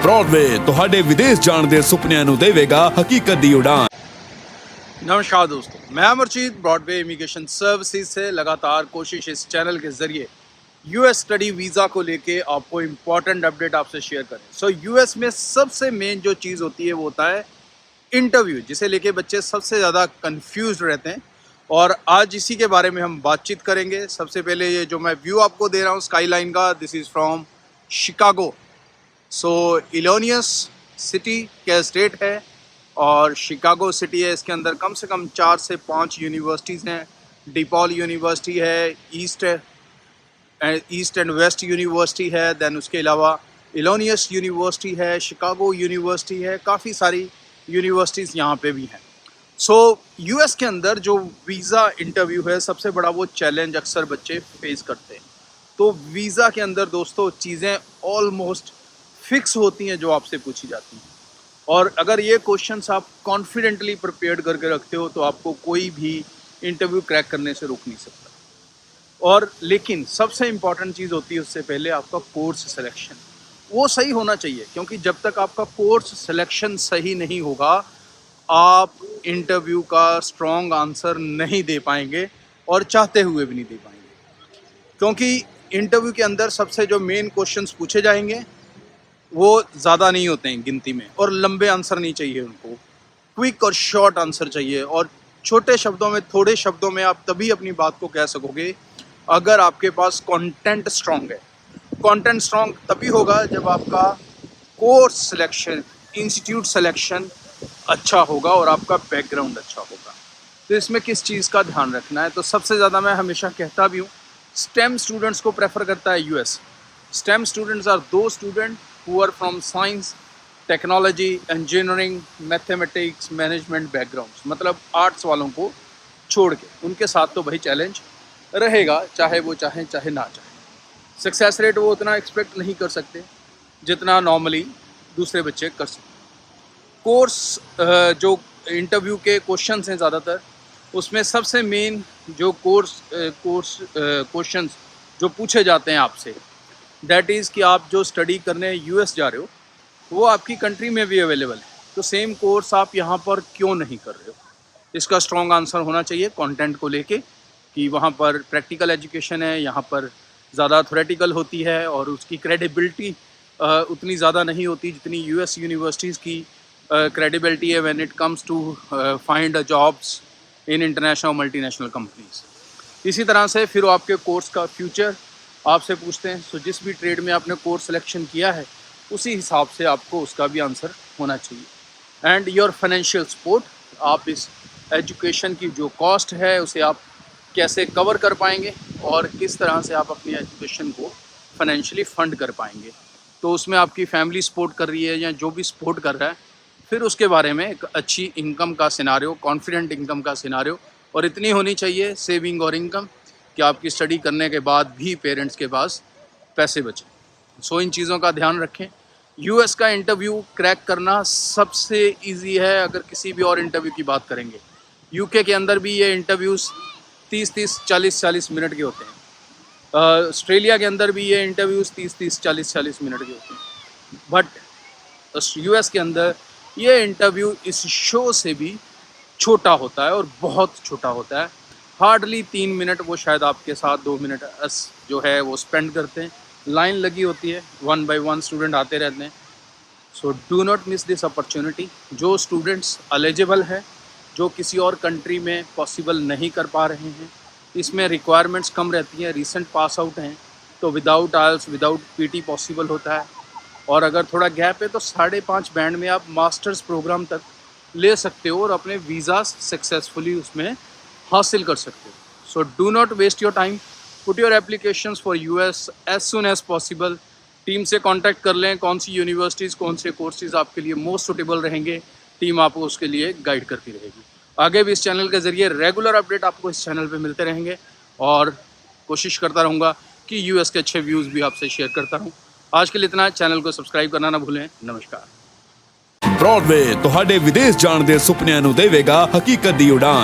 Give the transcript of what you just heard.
Broadway ਤੁਹਾਡੇ ਵਿਦੇਸ਼ ਜਾਣ ਦੇ ਸੁਪਨਿਆਂ ਨੂੰ ਦੇਵੇਗਾ ਹਕੀਕਤ ਦੀ ਉਡਾਨ। नमस्कार दोस्तों, मैं अमरजीत ब्रॉडवे इमिग्रेशन सर्विसेज से लगातार कोशिश इस चैनल के ज़रिए यूएस स्टडी वीज़ा को लेके आपको इम्पॉर्टेंट अपडेट आपसे शेयर करें। सो यूएस में सबसे मेन जो चीज़ होती है वो होता है इंटरव्यू, जिसे लेके बच्चे सबसे ज़्यादा कंफ्यूज रहते हैं और आज इसी के बारे में हम बातचीत करेंगे। सबसे पहले ये जो मैं व्यू आपको दे रहा हूँ स्काई लाइन का, this is from Chicago. So Illinois city का स्टेट है और शिकागो सिटी है, इसके अंदर कम से कम 4 से 5 यूनिवर्सिटीज़ हैं। डिपॉल यूनिवर्सिटी है, ईस्ट एंड वेस्ट यूनिवर्सिटी है, दैन उसके अलावा इलोनियस यूनिवर्सिटी है, शिकागो यूनिवर्सिटी है, काफ़ी सारी यूनिवर्सिटीज़ यहाँ पे भी हैं। सो यूएस के अंदर जो वीज़ा इंटरव्यू है, सबसे बड़ा वो चैलेंज अक्सर बच्चे फेस करते हैं। तो वीज़ा के अंदर दोस्तों चीज़ें ऑलमोस्ट फिक्स होती हैं जो आपसे पूछी जाती हैं, और अगर ये क्वेश्चंस आप कॉन्फिडेंटली प्रिपेयर्ड करके रखते हो तो आपको कोई भी इंटरव्यू क्रैक करने से रोक नहीं सकता। और लेकिन सबसे इम्पॉर्टेंट चीज़ होती है उससे पहले आपका कोर्स सिलेक्शन, वो सही होना चाहिए, क्योंकि जब तक आपका कोर्स सिलेक्शन सही नहीं होगा आप इंटरव्यू का स्ट्रॉन्ग आंसर नहीं दे पाएंगे और चाहते हुए भी नहीं दे पाएंगे। क्योंकि इंटरव्यू के अंदर सबसे जो मेन क्वेश्चंस पूछे जाएंगे वो ज़्यादा नहीं होते हैं गिनती में, और लंबे आंसर नहीं चाहिए उनको, क्विक और शॉर्ट आंसर चाहिए। और छोटे शब्दों में, थोड़े शब्दों में आप तभी अपनी बात को कह सकोगे अगर आपके पास कंटेंट स्ट्रॉन्ग है। कंटेंट स्ट्रॉन्ग तभी होगा जब आपका कोर्स सिलेक्शन, इंस्टीट्यूट सिलेक्शन अच्छा होगा और आपका बैकग्राउंड अच्छा होगा। तो इसमें किस चीज़ का ध्यान रखना है, तो सबसे ज़्यादा मैं हमेशा कहता भी हूँ स्टेम स्टूडेंट्स को प्रेफर करता है यूएस। स्टेम स्टूडेंट्स आर दो student who are from science, technology, engineering, mathematics, management backgrounds, मतलब आर्ट्स वालों को छोड़ के उनके साथ तो भाई चैलेंज रहेगा, चाहे वो चाहें चाहे ना चाहें। सक्सेस रेट वो उतना एक्सपेक्ट नहीं कर सकते जितना नॉर्मली दूसरे बच्चे कर सकते। कोर्स जो इंटरव्यू के क्वेश्चंस हैं ज़्यादातर, उसमें सबसे मेन जो क्वेश्चंस जो पूछे जाते हैं आपसे, दैट इज़ कि आप जो स्टडी करने यूएस जा रहे हो वो आपकी कंट्री में भी अवेलेबल है, तो सेम कोर्स आप यहाँ पर क्यों नहीं कर रहे हो। इसका स्ट्रॉन्ग आंसर होना चाहिए कंटेंट को लेके कि वहाँ पर प्रैक्टिकल एजुकेशन है, यहाँ पर ज़्यादा थ्योरेटिकल होती है और उसकी क्रेडिबिलिटी उतनी ज़्यादा नहीं होती जितनी यूएस यूनिवर्सिटीज़ की क्रेडिबिलिटी है when it comes to find jobs in international multinational companies. इसी तरह से फिर आपके कोर्स का फ्यूचर आपसे पूछते हैं, सो जिस भी ट्रेड में आपने कोर्स सिलेक्शन किया है उसी हिसाब से आपको उसका भी आंसर होना चाहिए। एंड योर फाइनेंशियल सपोर्ट, आप इस एजुकेशन की जो कॉस्ट है उसे आप कैसे कवर कर पाएंगे और किस तरह से आप अपनी एजुकेशन को फाइनेंशियली फंड कर पाएंगे। तो उसमें आपकी फैमिली सपोर्ट कर रही है या जो भी सपोर्ट कर रहा है, फिर उसके बारे में एक अच्छी इनकम का सिनारियो, कॉन्फिडेंट इनकम का सिनारियो, और इतनी होनी चाहिए सेविंग और इनकम कि आपकी स्टडी करने के बाद भी पेरेंट्स के पास पैसे बचें। सो इन चीज़ों का ध्यान रखें। यूएस का इंटरव्यू क्रैक करना सबसे इजी है। अगर किसी भी और इंटरव्यू की बात करेंगे, यूके के अंदर भी ये इंटरव्यूज़ 30-30, 40-40 मिनट के होते हैं। ऑस्ट्रेलिया के अंदर भी ये इंटरव्यूज़ 30-30, 40-40 मिनट के होते हैं। बट यूएस के अंदर ये इंटरव्यू इस शो से भी छोटा होता है और बहुत छोटा होता है। हार्डली 3 मिनट वो शायद आपके साथ 2 मिनट जो है वो स्पेंड करते हैं। लाइन लगी होती है, 1 by 1 स्टूडेंट आते रहते हैं। सो do not miss this opportunity. जो स्टूडेंट्स एलिजिबल है, जो किसी और कंट्री में पॉसिबल नहीं कर पा रहे हैं, इसमें रिक्वायरमेंट्स कम रहती हैं, रीसेंट पास आउट हैं, तो विदाउट आइल्स, विदाउट पीटी पॉसिबल होता है। और अगर थोड़ा गैप है तो 5.5 बैंड में आप मास्टर्स प्रोग्राम तक ले सकते हो और अपने वीज़ा सक्सेसफुली उसमें हासिल कर सकते हो। So do not waste your time, put your applications for US as soon as possible. Team से कांटेक्ट कर लें, कौन सी यूनिवर्सिटीज़, कौन से कोर्सेज आपके लिए मोस्ट सुटेबल रहेंगे, टीम आपको उसके लिए गाइड करती रहेगी। आगे भी इस चैनल के ज़रिए रेगुलर अपडेट आपको इस चैनल पे मिलते रहेंगे और कोशिश करता रहूँगा कि यूएस के अच्छे व्यूज़ भी आपसे शेयर करता रहूँ। आज के लिए इतना, चैनल को सब्सक्राइब करना ना भूलें। नमस्कार। ब्रॉडवे ਤੁਹਾਡੇ ਵਿਦੇਸ਼ ਜਾਣ ਦੇ ਸੁਪਨਿਆਂ ਨੂੰ ਦੇਵੇਗਾ ਹਕੀਕਤ ਦੀ ਉਡਾਨ।